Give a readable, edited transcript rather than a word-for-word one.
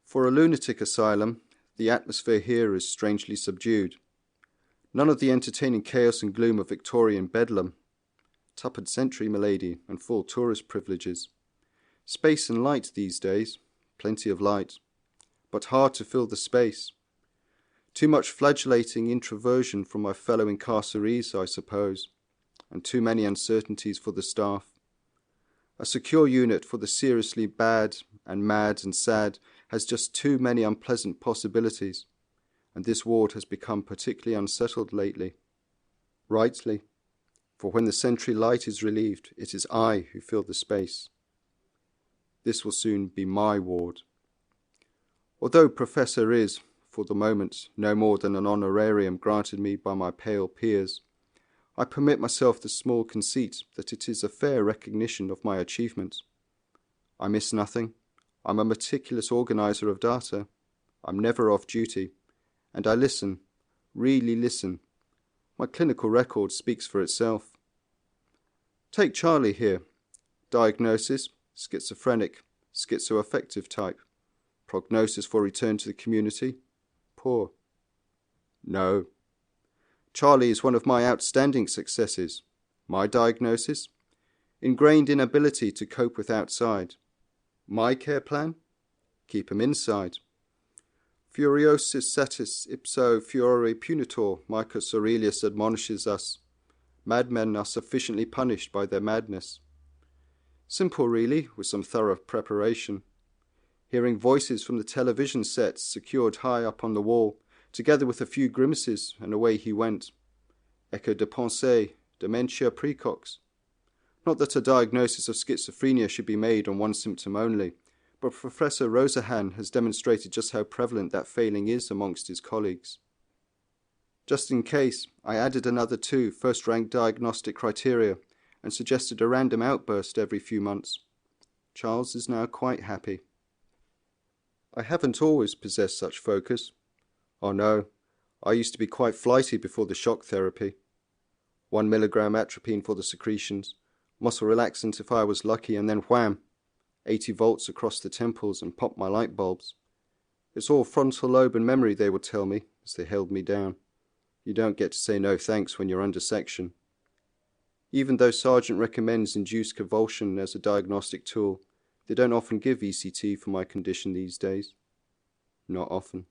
For a lunatic asylum, the atmosphere here is strangely subdued. None of the entertaining chaos and gloom of Victorian Bedlam. Tuppence century, milady, and full tourist privileges. Space and light these days, plenty of light, but hard to fill the space. Too much flagellating introversion from my fellow incarcerees, I suppose, and too many uncertainties for the staff. A secure unit for the seriously bad and mad and sad has just too many unpleasant possibilities, and this ward has become particularly unsettled lately. Rightly, for when the sentry light is relieved, it is I who fill the space. This will soon be my ward. Although Professor is, for the moment, no more than an honorarium granted me by my pale peers, I permit myself the small conceit that it is a fair recognition of my achievements. I miss nothing. I'm a meticulous organizer of data. I'm never off duty. And I listen, really listen. My clinical record speaks for itself. Take Charlie here. Diagnosis, schizophrenic, schizoaffective type. Prognosis for return to the community, poor. No. Charlie is one of my outstanding successes. My diagnosis? Ingrained inability to cope with outside. My care plan? Keep him inside. Furiosis satis ipso furore punitor, Marcus Aurelius admonishes us. Madmen are sufficiently punished by their madness. Simple really, with some thorough preparation. Hearing voices from the television sets secured high up on the wall, together with a few grimaces, and away he went. Echo de pensée, dementia precox. Not that a diagnosis of schizophrenia should be made on one symptom only, but Professor Rosahan has demonstrated just how prevalent that failing is amongst his colleagues. Just in case, I added another 2 first-rank diagnostic criteria and suggested a random outburst every few months. Charles is now quite happy. I haven't always possessed such focus. Oh no, I used to be quite flighty before the shock therapy. 1 milligram atropine for the secretions, muscle relaxant if I was lucky, and then wham, 80 volts across the temples and pop my light bulbs. It's all frontal lobe and memory, they would tell me, as they held me down. You don't get to say no thanks when you're under section. Even though Sargent recommends induced convulsion as a diagnostic tool, they don't often give ECT for my condition these days. Not often.